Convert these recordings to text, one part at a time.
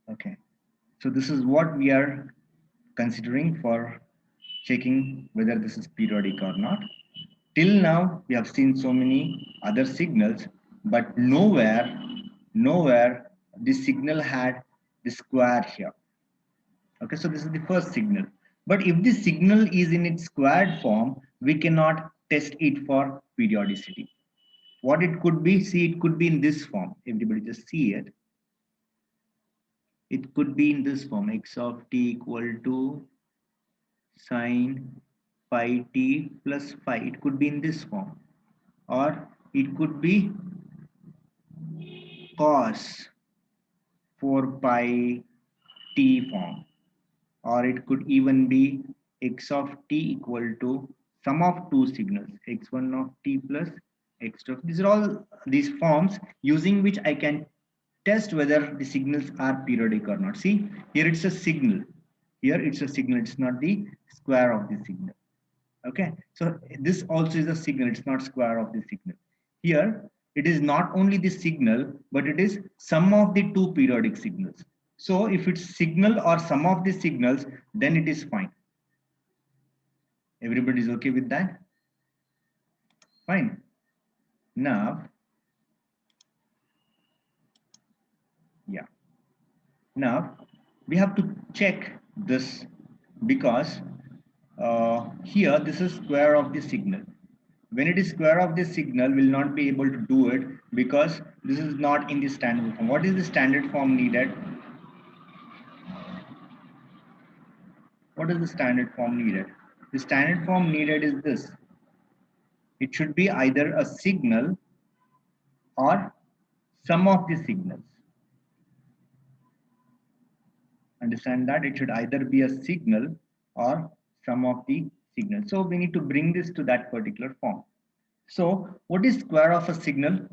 Okay, so this is what we are considering for checking whether this is periodic or not. Till now, we have seen so many other signals, but nowhere this signal had the square here. Okay, so this is the first signal. But if this signal is in its squared form, we cannot test it for periodicity. What it could be, see, it could be in this form. Everybody just see it. It could be in this form, x of t equal to sine pi t plus phi. It could be in this form, or it could be cos 4 pi t form, or it could even be x of t equal to sum of two signals, x1 of t plus x2 of, these are all these forms using which I can test whether the signals are periodic or not. See, here it's a signal, here it's a signal, it's not the square of the signal. Okay, so this also is a signal, it's not square of the signal. Here it is not only the signal, but it is sum of the two periodic signals. So if it's signal or sum of the signals, then it is fine. Everybody is okay with that? Fine. Now, yeah, now we have to check this, because here this is square of the signal. When it is square of the signal, we'll not be able to do it because this is not in the standard form. What is the standard form needed? What is the standard form needed? The standard form needed is this. It should be either a signal or sum of the signals. Understand that it should either be a signal or sum of the signals. So we need to bring this to that particular form. So what is square of a signal?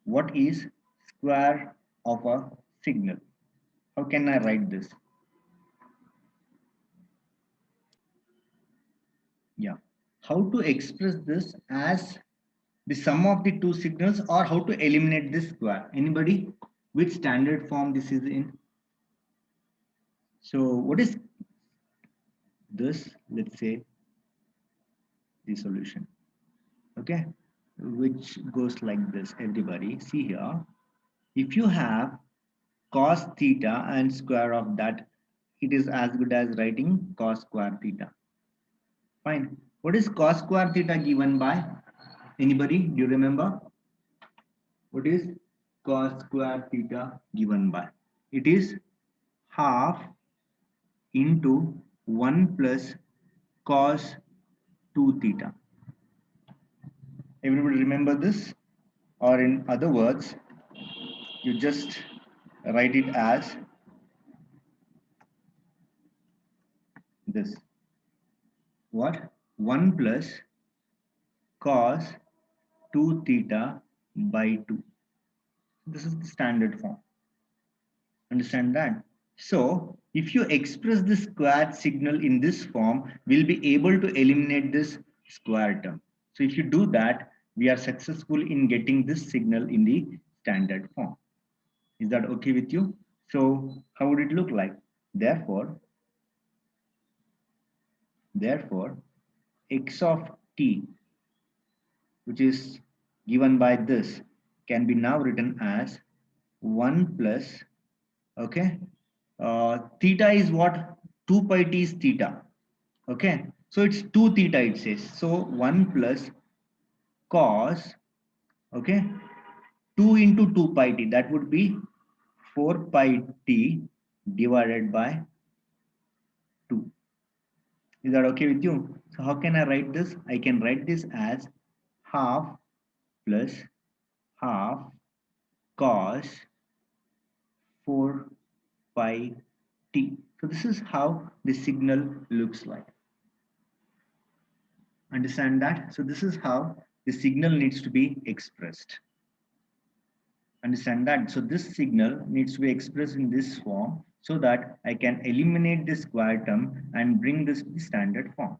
What is square of a signal? How can I write this? Yeah. How to express this as the sum of the two signals, or how to eliminate this square? Anybody? Which standard form this is in? So what is this? Let's say the solution. Okay. Which goes like this. Everybody see here. If you have cos theta and square of that, it is as good as writing cos square theta. Fine. What is cos square theta given by? Anybody? Do you remember? What is cos square theta given by? It is half into 1 plus cos 2 theta. Everybody remember this? Or in other words, you just write it as this. What? 1 plus cos 2 theta by 2. This is the standard form. Understand that? So if you express the squared signal in this form, we'll be able to eliminate this square term. So if you do that, we are successful in getting this signal in the standard form. Is that okay with you? So how would it look like? Therefore, x of t, which is given by this, can be now written as 1 plus, okay, theta is what? 2 pi t is theta. Okay, so it's 2 theta, it says. So 1 plus cos, okay, 2 into 2 pi t, that would be 4 pi t divided by 2. Is that okay with you? So how can I write this? I can write this as half plus half cos 4 pi t. So this is how the signal looks like. Understand that? So this is how the signal needs to be expressed. Understand that? So this signal needs to be expressed in this form so that I can eliminate the square term and bring this to the standard form.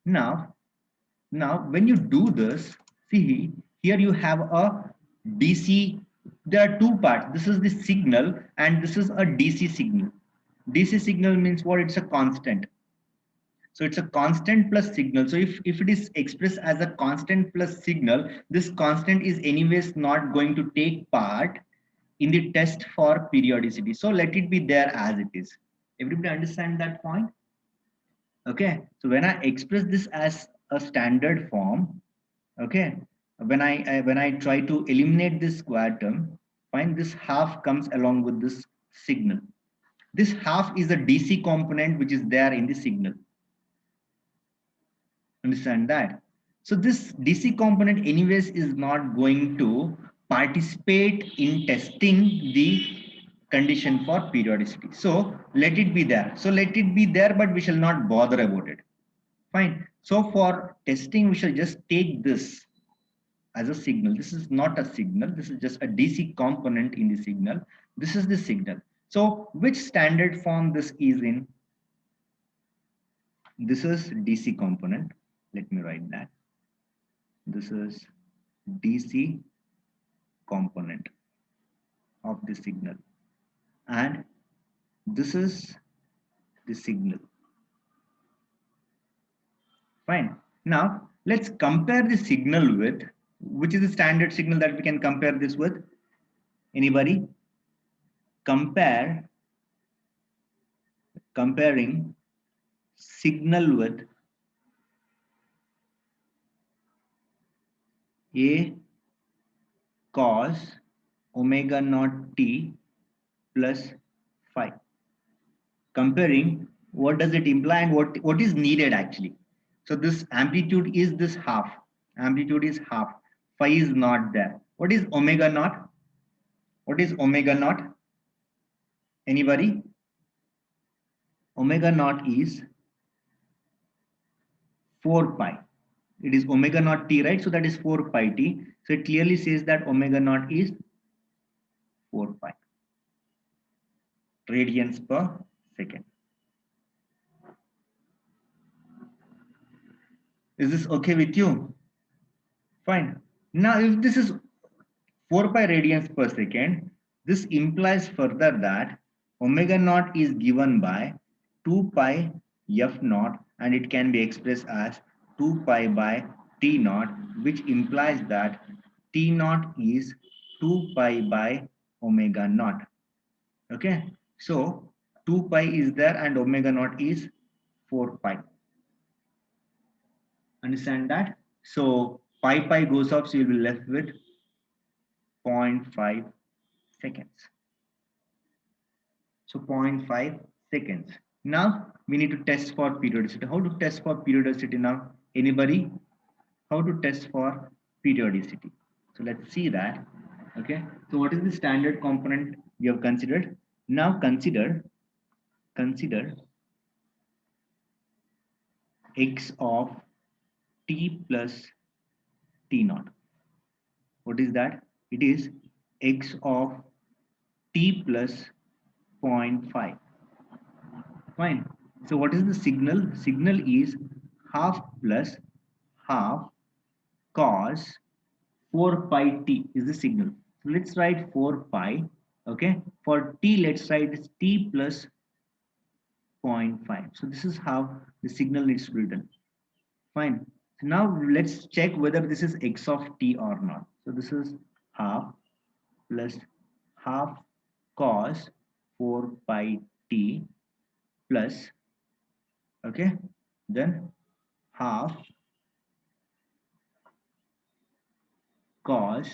Now when you do this, see here you have a DC there are two parts. This is the signal and this is a DC signal. DC signal means what? It's a constant. So it's a constant plus signal. So if it is expressed as a constant plus signal, this constant is anyways not going to take part in the test for periodicity. So let it be there as it is. Everybody understand that point? Okay. So when I express this as a standard form, okay, when I try to eliminate this square term, find this half comes along with this signal. This half is a DC component which is there in the signal. Understand that? So this DC component anyways is not going to participate in testing the condition for periodicity. So let it be there. So let it be there, but we shall not bother about it. Fine. So for testing, we shall just take this as a signal. This is not a signal. This is just a DC component in the signal. This is the signal. So which standard form this is in? This is DC component. Let me write that. This is DC component of the signal. And this is the signal. Fine. Now let's compare the signal with, which is the standard signal that we can compare this with? Anybody? Comparing signal with A cos omega naught t plus phi. Comparing, what does it imply and what is needed actually? So this amplitude is this half. Amplitude is half. Phi is not there. What is omega naught? What is omega naught? Anybody? Omega naught is 4 pi. It is omega naught t, right? So that is 4 pi t. So it clearly says that omega naught is 4 pi radians per second. Is this okay with you? Fine. Now if this is 4 pi radians per second, this implies further that omega naught is given by 2 pi f naught, and it can be expressed as 2 pi by t naught, which implies that t naught is 2 pi by omega naught. Okay, so 2 pi is there and omega naught is 4 pi. Understand that? So pi goes off, so you'll be left with 0.5 seconds. So 0.5 seconds. Now we need to test for periodicity. How to test for periodicity now? Anybody? How to test for periodicity? So let's see that. Okay. So what is the standard component we have considered? Now consider x of t plus t naught. What is that? It is x of t plus 0.5. Fine. So what is the signal? Signal is half plus half cos 4 pi t is the signal. So let's write 4 pi. Okay. For t, let's write t plus 0.5. So this is how the signal is written. Fine. So now let's check whether this is x of t or not. So this is half plus half cos 4 pi t plus, okay, then half cos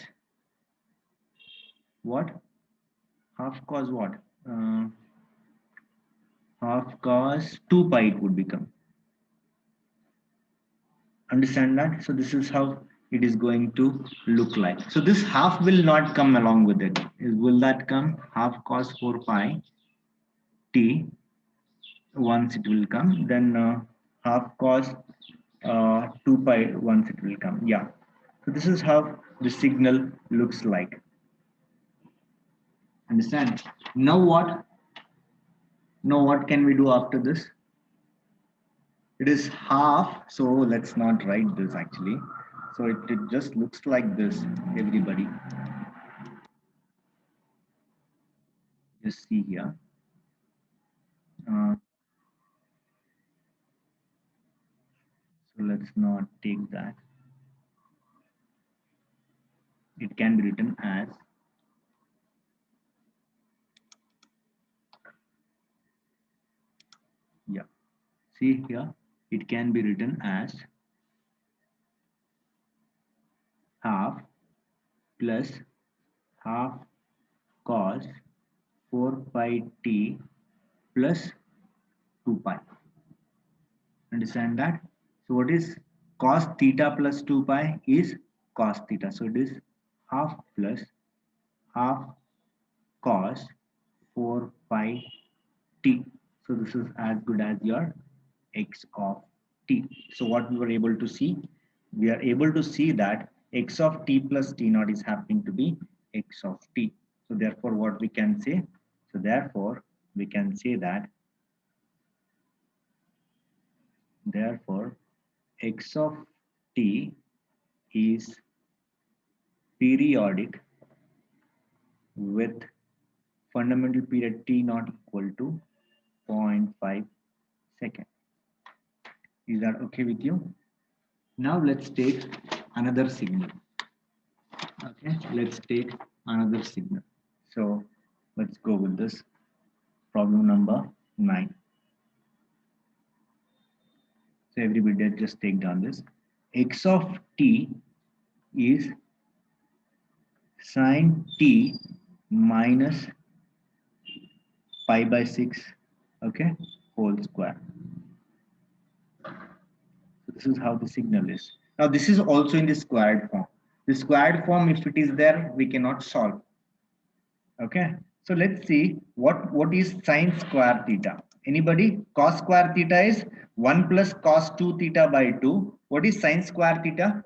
what? Half cos what? Half cos 2 pi it would become. Understand that? So this is how it is going to look like. So this half will not come along with it. Will that come? Half cos 4 pi t. Once it will come, then half cos 2 pi once it will come. Yeah. So this is how the signal looks like. Understand? Now what? Now what can we do after this? It is half, so let's not write this actually. So it just looks like this, everybody. Just see here. So let's not take that. It can be written as see here, it can be written as half plus half cos 4 pi t plus 2 pi. Understand that? So what is cos theta plus 2 pi is cos theta. So it is half plus half cos 4 pi t. So this is as good as your x of t. So what we were able to see, we are able to see that x of t plus t naught is happening to be x of t. So therefore what we can say, so therefore we can say that therefore x of t is periodic with fundamental period t not equal to 0.5 second. Is that okay with you? Now let's take another signal. Okay, let's take another signal. So let's go with this problem number 9. So everybody just take down this. X of t is sine t minus pi by 6, okay, whole square. So this is how the signal is. Now this is also in the squared form. The squared form, if it is there, we cannot solve. Okay, so let's see what is sine square theta. Anybody? Cos square theta is 1 plus cos 2 theta by 2. What is sine square theta?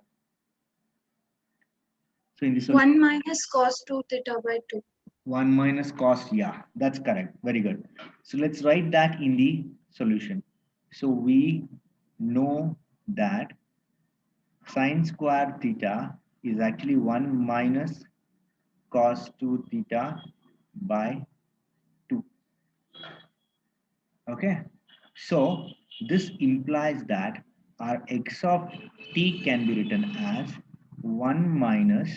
So in this 1 minus cos 2 theta by 2. 1 minus cos, yeah, that's correct. Very good. So let's write that in the solution. So we know that sine square theta is actually 1 minus cos 2 theta by 2. Okay, so this implies that our x of t can be written as 1 minus,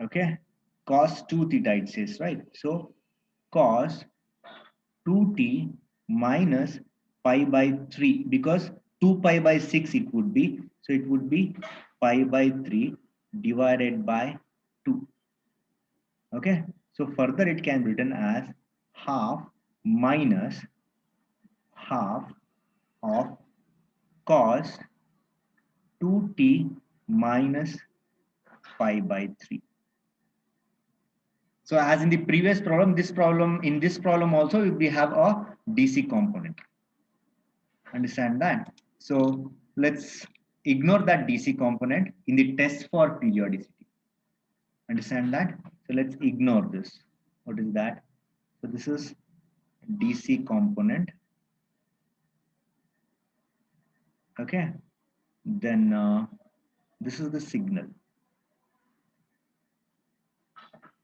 okay, cos 2 theta it says, right? So cos 2t minus pi by 3, because 2 pi by 6 it would be, so it would be pi by 3 divided by 2. Okay, so further it can be written as half minus half of cos 2t minus pi by 3. So as in the previous problem, in this problem also we have a DC component. Understand that? So let's ignore that DC component in the test for periodicity. Understand that? So let's ignore this. What is that? So this is DC component. Okay. Then this is the signal.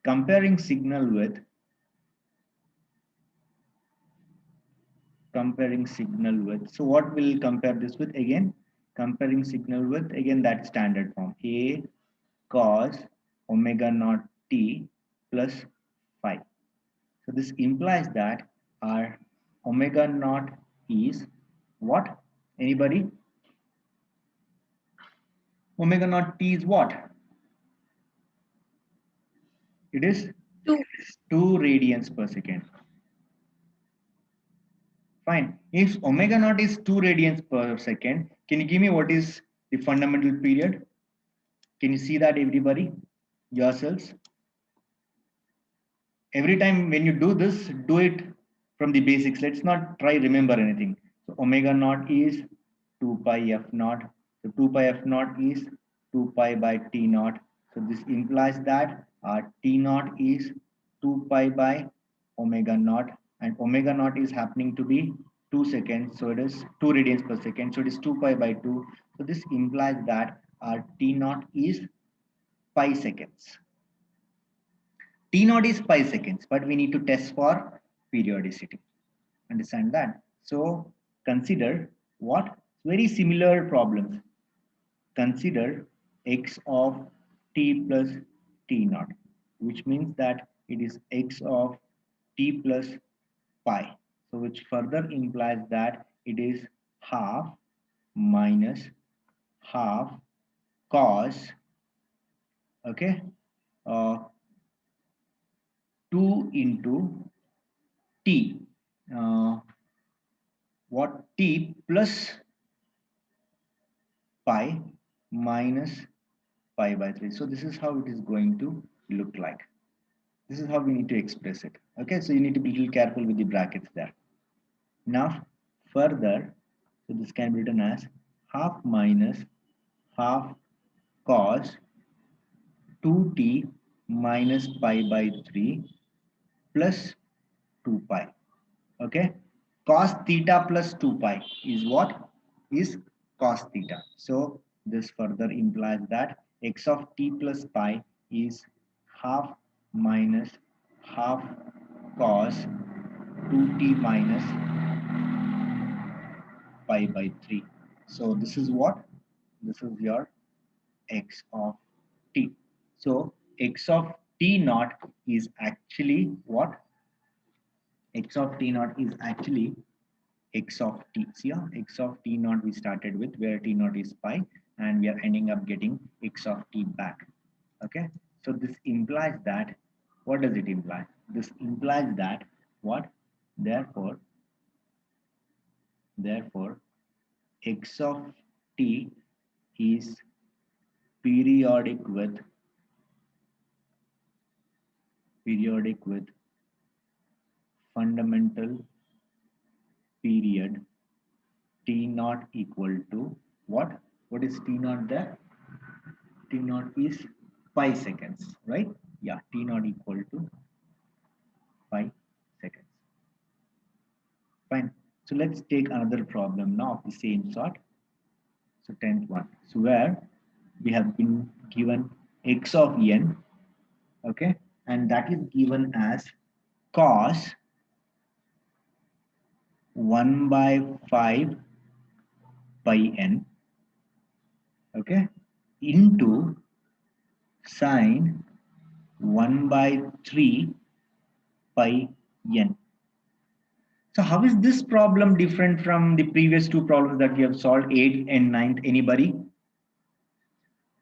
Comparing signal with so what will compare this with? Again, comparing signal with, again, that standard form, a cos omega naught t plus phi. So this implies that our omega naught is what? Anybody? Omega naught t is what? It is 2 radians per second. Fine. If omega naught is 2 radians per second, can you give me what is the fundamental period? Can you see that, everybody? Yourselves? Every time when you do this, do it from the basics. Let's not try remember anything. So omega naught is 2 pi f naught. So 2 pi f naught is 2 pi by t naught. So this implies that our t naught is 2 pi by omega naught, and omega naught is happening to be 2 seconds. So it is 2 radians per second. So it is 2 pi by 2. So this implies that our t naught is pi seconds. T naught is pi seconds, but we need to test for periodicity. Understand that? So consider what? Very similar problems. Consider x of t plus t naught, which means that it is x of t plus pi. So which further implies that it is half minus half cos, okay, uh, 2 into t, uh, what, t plus pi minus pi by 3. So this is how it is going to look like. This is how we need to express it. Okay, so you need to be a little careful with the brackets there. Now further, so this can be written as half minus half cos 2t minus pi by 3 plus 2 pi. Okay, cos theta plus 2 pi is what? Is cos theta. So this further implies that x of t plus pi is half minus half cos 2t minus pi by 3. So this is what? This is your x of t. So x of t naught is actually what? X of t naught is actually x of t. See here, x of t naught we started with, where t naught is pi, and we are ending up getting x of t back. Okay, so this implies that, what does it imply? This implies that what? Therefore x of t is periodic with fundamental period t naught equal to what? What is t naught there? T naught is 5 seconds, right? Yeah, t naught equal to 5 seconds. Fine. So let's take another problem now of the same sort. So 10th one. So where we have been given x of n, okay, and that is given as cos 1 by 5 pi n, okay, into sine 1 by 3 pi n. So how is this problem different from the previous two problems that we have solved, 8th and 9th? Anybody?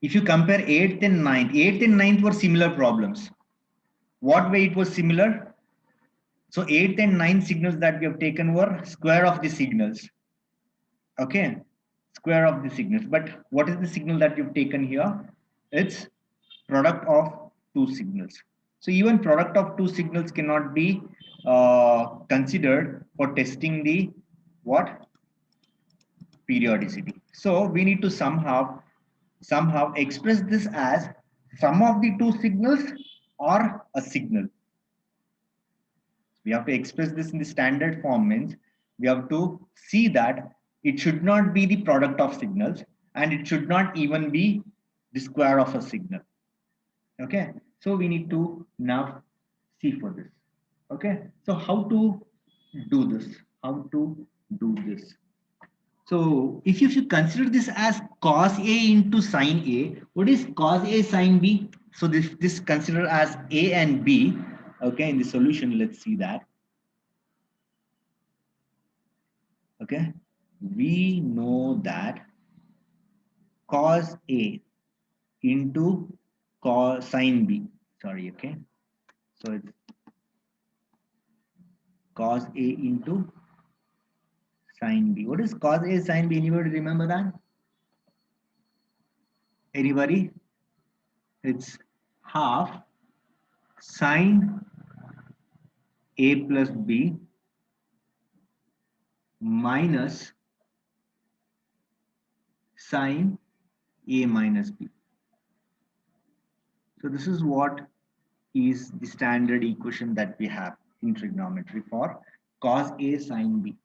If you compare 8th and 9th were similar problems. What way it was similar? So 8th and 9th signals that we have taken were square of the signals. Okay, square of the signals. But what is the signal that you've taken here? It's product of two signals. So even product of two signals cannot be considered for testing the what? Periodicity. So we need to somehow express this as sum of the two signals or a signal. We have to express this in the standard form, means we have to see that it should not be the product of signals and it should not even be the square of a signal. Okay, so we need to now see for this. Okay, so how to do this? So if you should consider this as cos A into sine A, what is cos A sine B? So this consider as A and B. Okay, in the solution, let's see that. Okay, we know that cos A into cos sine B. Sorry, okay. So it's cos A into sine B. What is cos A sine B? Anybody remember that? Anybody? It's half sine A plus B minus sine A minus B. So this is what is the standard equation that we have in trigonometry for cos A sine B.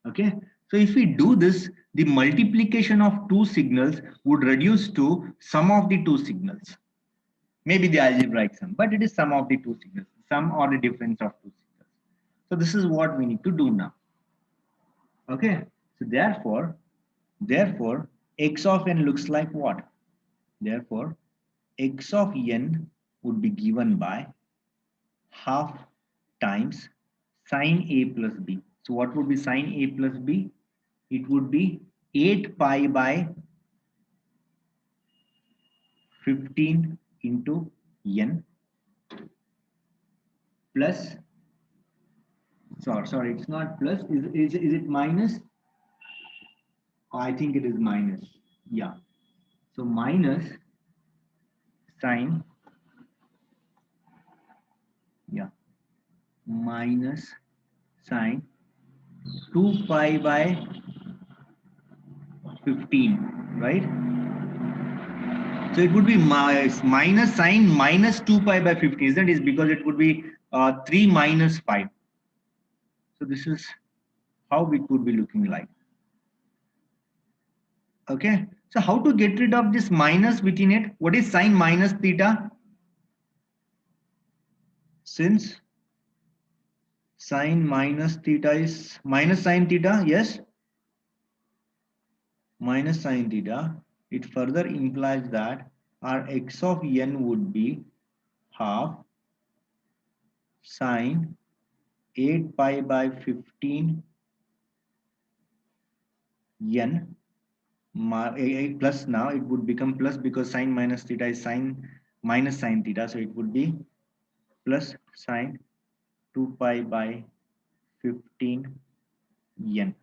Okay, so if we do this, the multiplication of two signals would reduce to sum of the two signals. maybe the algebraic sum, but it is sum of the two signals, sum or the difference of two signals. So this is what we need to do now. Okay, so therefore x of n looks like what? Therefore x of n would be given by half times sine a plus b. So what would be sine a plus b? It would be 8 pi by 15 into n plus, sorry, it's not plus, is it minus? I think it is minus. Yeah. So minus sine, yeah, minus sine 2 pi by 15, right? So it would be minus sine minus 2 pi by 15, isn't it? Because it would be 3 minus 5. So this is how it would be looking like. Okay. So how to get rid of this minus within it? What is sine minus theta? Since sine minus theta is minus sine theta, yes, minus sine theta, it further implies that our x of n would be half sine 8 pi by 15 n plus, now it would become plus because sine minus theta is sine minus sine theta, so it would be plus sine 2 pi by 15 n.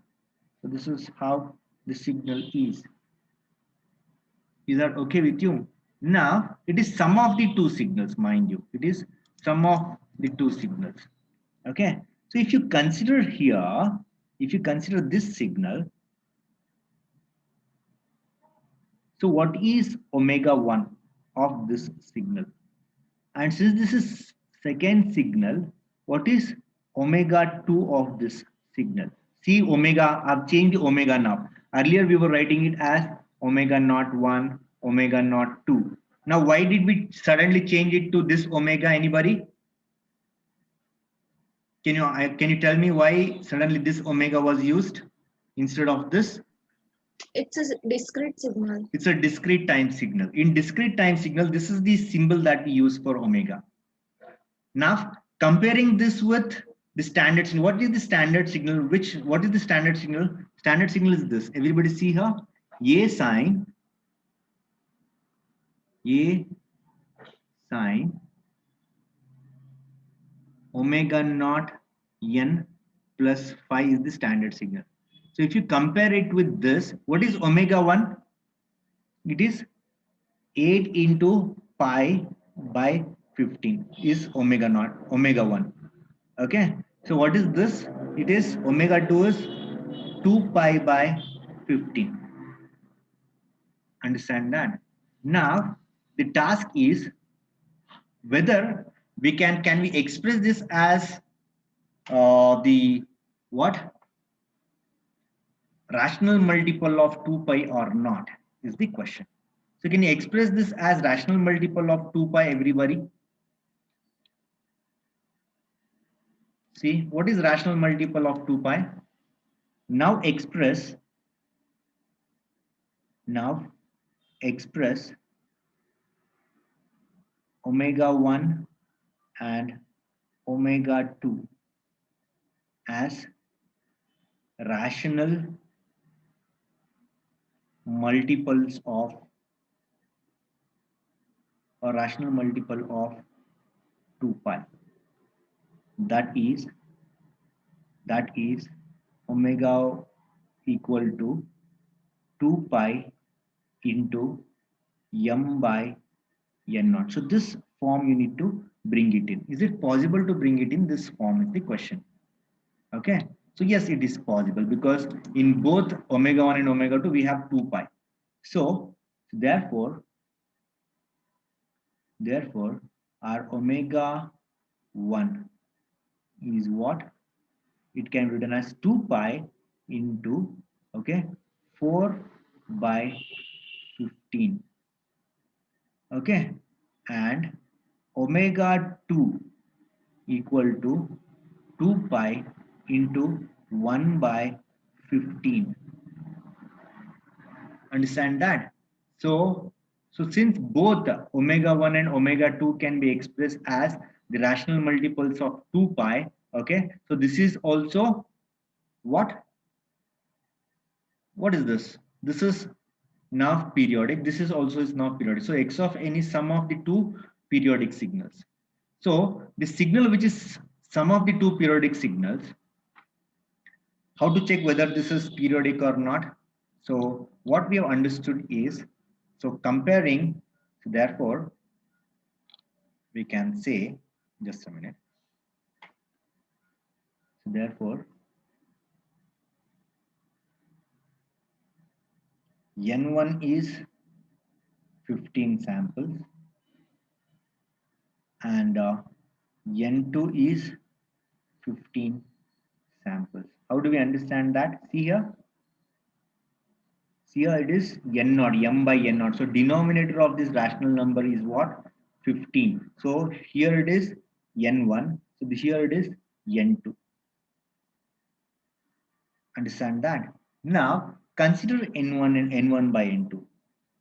So this is how the signal is. Is that okay with you? Now it is sum of the two signals, mind you. It is sum of the two signals. Okay. So if you consider here, if you consider this signal, so what is omega 1 of this signal? And since this is second signal, what is omega 2 of this signal? See omega, I've changed the omega now. Earlier we were writing it as omega naught 1, omega naught 2. Now why did we suddenly change it to this omega? Anybody? Can you tell me why suddenly this omega was used instead of this? It's a discrete signal. It's a discrete time signal. In discrete time signal, this is the symbol that we use for omega. Now, comparing this with the standard signal, what is the standard signal? What is the standard signal? Standard signal is this. Everybody see here? A sine omega naught n plus phi is the standard signal. So if you compare it with this, what is omega 1? It is 8 into pi by 15 is omega naught, omega 1. Okay. So what is this? It is omega 2 is 2 pi by 15. Understand that? Now the task is whether we can we express this as the what rational multiple of 2 pi or not is the question. So can you express this as rational multiple of 2 pi, everybody? See, what is rational multiple of 2 pi? Now express omega 1 and omega 2 as rational multiples of or rational multiple of 2 pi. That is omega equal to 2 pi into m by n naught. So this form you need to bring it in. Is it possible to bring it in this form is the question. Okay. So yes, it is possible because in both omega 1 and omega 2 we have 2 pi. So therefore our omega 1 is what? It can be written as 2 pi into, okay, 4 by 15. Okay. and omega 2 equal to 2 pi into 1 by 15. Understand that? So since both omega 1 and omega 2 can be expressed as the rational multiples of 2 pi, okay, so this is also what? What is this? This is now periodic. This is also is now periodic. So x of n is sum of the two periodic signals. So the signal which is sum of the two periodic signals, how to check whether this is periodic or not? So what we have understood is, so comparing, so therefore we can say, just a minute. So therefore n1 is 15 samples and n2 is 15 samples. How do we understand that? See here. See here it is n naught, m by n naught. So denominator of this rational number is what? 15. So here it is n1. So this here it is n2. Understand that? Now consider n1 and n1 by n2.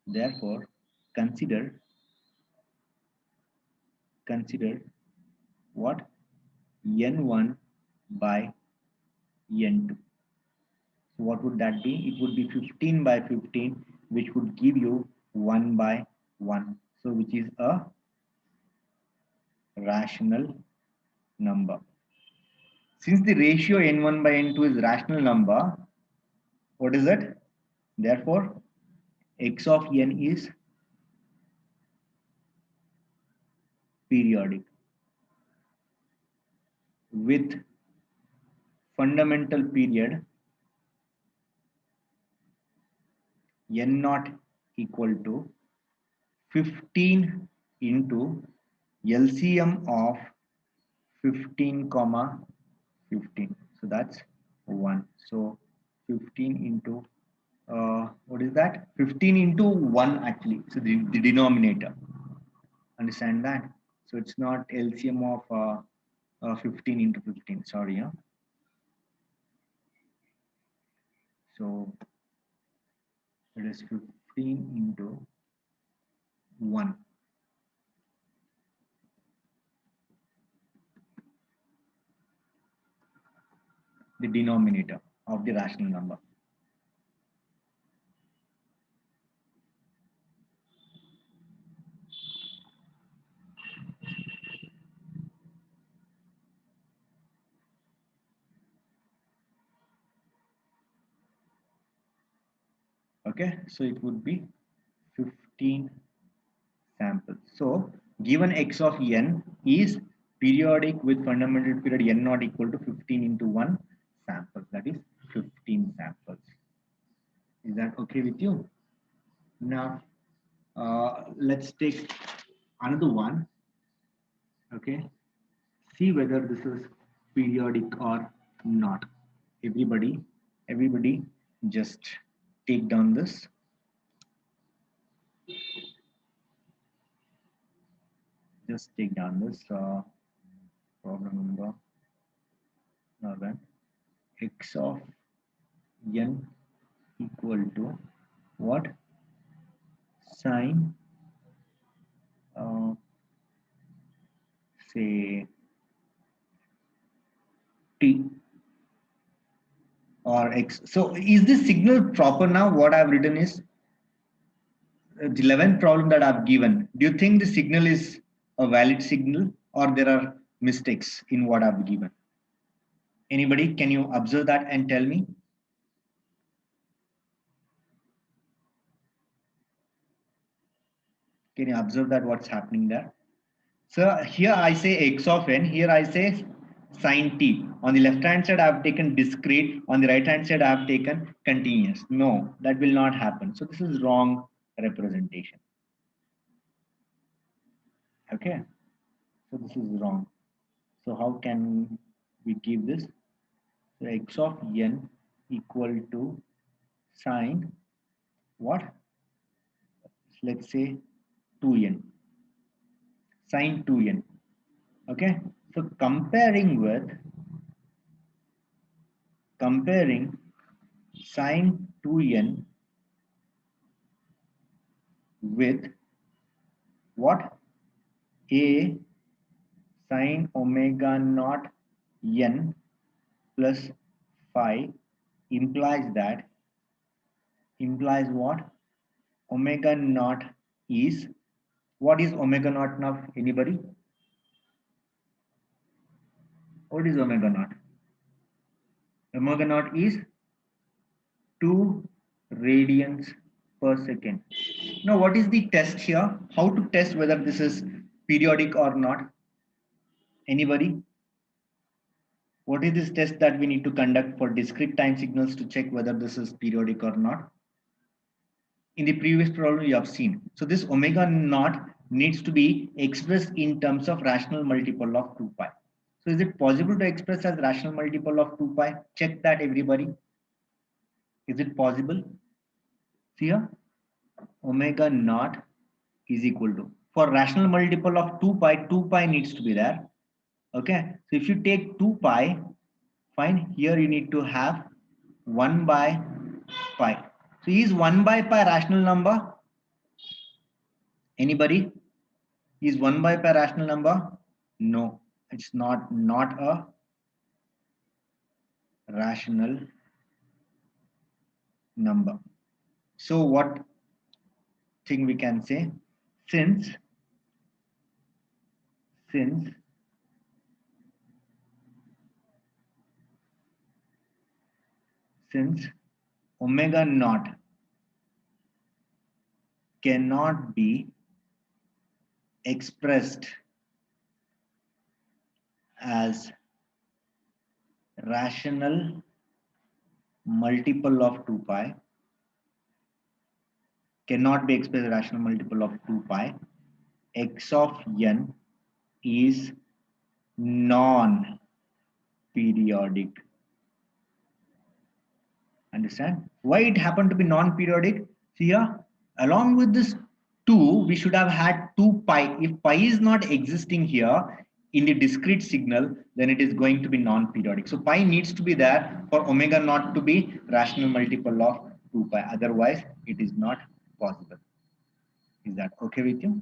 Therefore consider what? n1 by n2. So what would that be? It would be 15 by 15, which would give you 1 by 1. So which is a rational number. Since the ratio n1 by n2 is rational number, what is it? Therefore, x of n is periodic with fundamental period n naught equal to 15 into LCM of 15 comma 15. So that's 1. So 15 into what is that? 15 into 1 actually. So the denominator. Understand that? So it's not LCM of 15 into 15. Sorry. Huh? So it is 15 into 1. The denominator of the rational number. Okay, so it would be 15 samples. So given x of n is periodic with fundamental period n not equal to 15 into 1 samples, that is 15 samples. Is that okay with you? Now let's take another one. Okay, see whether this is periodic or not. Everybody just take down this. Just take down this problem number. Now then, x of n equal to what? Sine say t or x. So is this signal proper now? What I've written is the 11th problem that I've given. Do you think the signal is a valid signal or there are mistakes in what I've given? Anybody, can you observe that and tell me? Can you observe that what's happening there? So here I say x of n, here I say sine t. On the left hand side I have taken discrete, on the right hand side I have taken continuous. No, that will not happen. So this is wrong representation. Okay, so this is wrong. So how can we give this? So x of n equal to sine what? Let's say 2n. sine 2n. Okay, so comparing sine 2n with what? A sine omega naught n plus phi implies what? Omega naught is, what is omega naught now? Anybody? What is omega naught? Omega naught is 2 radians per second. Now, what is the test here? How to test whether this is periodic or not? Anybody? What is this test that we need to conduct for discrete time signals to check whether this is periodic or not? In the previous problem you have seen. So this omega naught needs to be expressed in terms of rational multiple of 2 pi. So is it possible to express as rational multiple of 2 pi? Check that, everybody. Is it possible? See here, omega naught is equal to, for rational multiple of 2 pi needs to be there. Okay, so if you take 2 pi, fine, here you need to have 1 by pi. So is 1 by pi rational number? Anybody? Is 1 by pi rational number? No, it's not a rational number. So what thing we can say? Since omega naught cannot be expressed as rational multiple of 2 pi, cannot be expressed as rational multiple of 2 pi, x of n is non-periodic. Understand why it happened to be non-periodic? See here, along with this 2, we should have had 2 pi. If pi is not existing here in the discrete signal, then it is going to be non-periodic. So pi needs to be there for omega naught to be rational multiple of 2 pi. Otherwise, it is not possible. Is that okay with you?